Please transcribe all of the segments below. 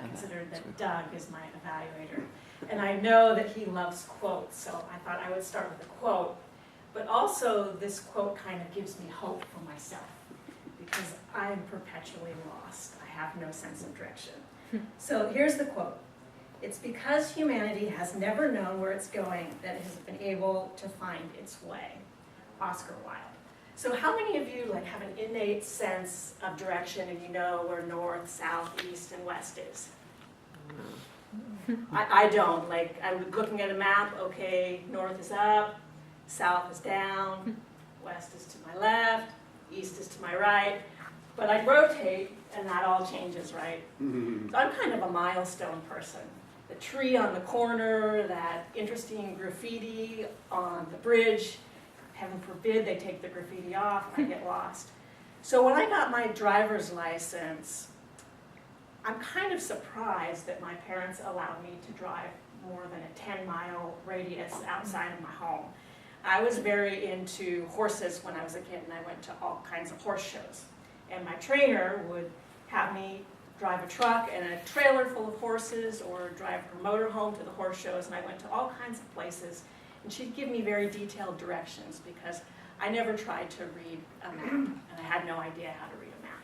consider that Doug is my evaluator. And I know that he loves quotes, so I thought I would start with a quote. But also, this quote kind of gives me hope for myself, because I am perpetually lost. I have no sense of direction. So here's the quote. "It's because humanity has never known where it's going that it has been able to find its way." Oscar Wilde. So how many of you have an innate sense of direction and you know where north, south, east, and west is? I don't. I'm looking at a map, okay, north is up, south is down, west is to my left, east is to my right. But I rotate and that all changes, right? So I'm kind of a milestone person. The tree on the corner, that interesting graffiti on the bridge, heaven forbid they take the graffiti off, I get lost. So when I got my driver's license, I'm kind of surprised that my parents allowed me to drive more than a 10-mile radius outside of my home. I was very into horses when I was a kid, and I went to all kinds of horse shows. And my trainer would have me drive a truck and a trailer full of horses, or drive her motorhome to the horse shows, and I went to all kinds of places. And she'd give me very detailed directions because I never tried to read a map, and I had no idea how to read a map.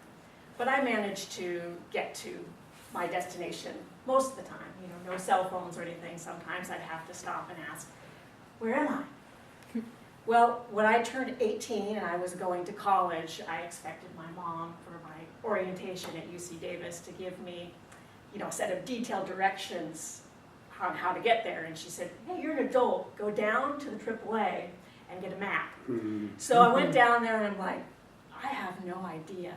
But I managed to get to my destination most of the time. No cell phones or anything. Sometimes I'd have to stop and ask, where am I? Well, when I turned 18 and I was going to college, I expected my mom for my orientation at UC Davis to give me, a set of detailed directions on how to get there. And she said, hey, you're an adult, go down to the AAA and get a map. So I went down there and I'm like, I have no idea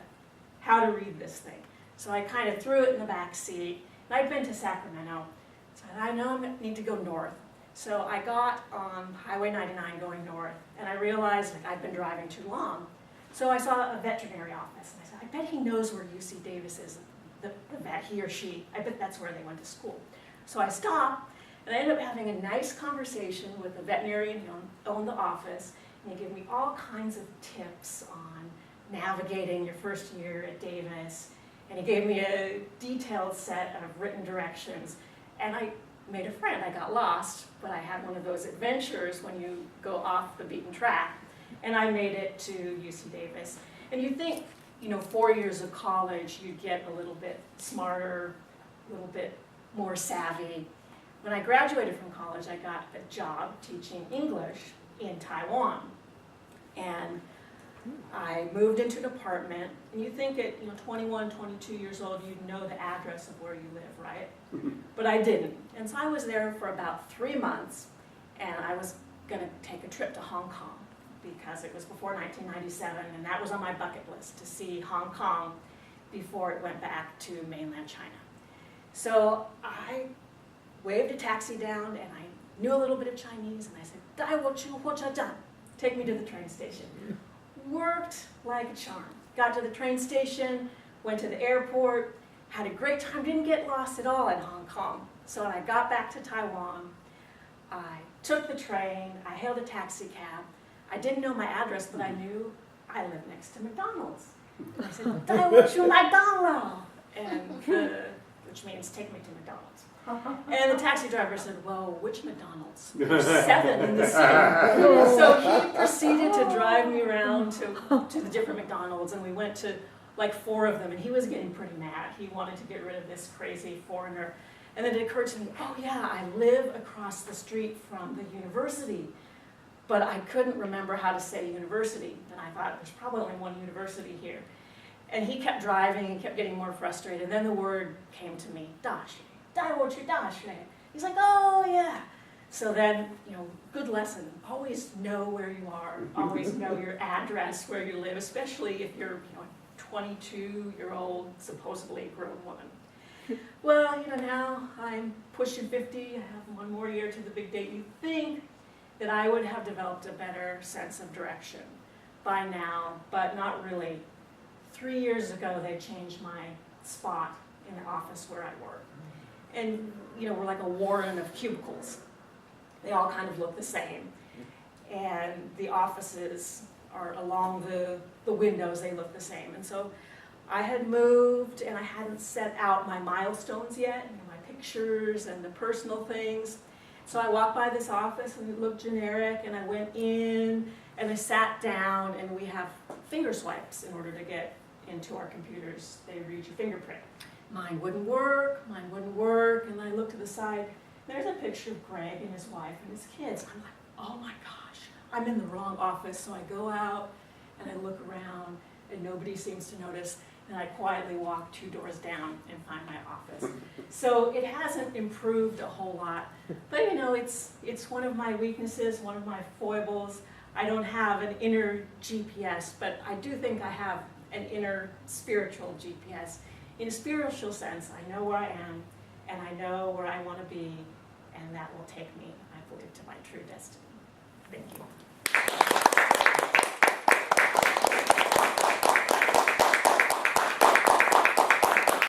how to read this thing. So I kind of threw it in the back seat. And I'd been to Sacramento, so I know I need to go north. So I got on Highway 99 going north, and I realized I'd been driving too long. So I saw a veterinary office, and I said, I bet he knows where UC Davis is, the vet, he or she. I bet that's where they went to school. So I stopped, and I ended up having a nice conversation with the veterinarian who owned the office, and he gave me all kinds of tips on navigating your first year at Davis, and he gave me a detailed set of written directions, and I made a friend. I got lost, but I had one of those adventures when you go off the beaten track, and I made it to UC Davis. And you think, 4 years of college, you'd get a little bit smarter, a little bit more savvy. When I graduated from college, I got a job teaching English in Taiwan. And I moved into an apartment, and you think at 21, 22 years old, you'd know the address of where you live, right? But I didn't. And so I was there for about 3 months, and I was going to take a trip to Hong Kong because it was before 1997, and that was on my bucket list, to see Hong Kong before it went back to mainland China. So I waved a taxi down, and I knew a little bit of Chinese, and I said, "Dai wo chu huo cha zhan," take me to the train station. Worked like a charm. Got to the train station, went to the airport, had a great time, didn't get lost at all in Hong Kong. So when I got back to Taiwan, I took the train, I hailed a taxi cab. I didn't know my address, but I knew I lived next to McDonald's. I said, "Dai wo chu McDonald's," which means take me to McDonald's. And the taxi driver said, "Well, which McDonald's? There's 7 in the city." So he proceeded to drive me around to the different McDonald's, and we went to 4 of them, and he was getting pretty mad. He wanted to get rid of this crazy foreigner. And then it occurred to me, oh yeah, I live across the street from the university. But I couldn't remember how to say university, and I thought there's probably only one university here. And he kept driving and kept getting more frustrated, and then the word came to me, "Dashi. He's like, oh yeah. So then, good lesson. Always know where you are. Always know your address, where you live, especially if you're, a 22-year-old, supposedly grown woman. Well, now I'm pushing 50. I have 1 more year to the big date. You think that I would have developed a better sense of direction by now, but not really. 3 years ago, they changed my spot in the office where I work. And, we're like a warren of cubicles. They all kind of look the same. And the offices are along the windows, they look the same. And so I had moved and I hadn't set out my milestones yet, you know, my pictures and the personal things. So I walked by this office and it looked generic, and I went in and I sat down, and we have finger swipes in order to get into our computers. They read your fingerprint. Mine wouldn't work, and I looked to the side. There's a picture of Greg and his wife and his kids. I'm like, oh my gosh, I'm in the wrong office. So I go out and I look around, and nobody seems to notice. And I quietly walk 2 doors down and find my office. So it hasn't improved a whole lot. But you know, it's one of my weaknesses, one of my foibles. I don't have an inner GPS, but I do think I have an inner spiritual GPS. In a spiritual sense, I know where I am, and I know where I want to be, and that will take me, I believe, to my true destiny. Thank you.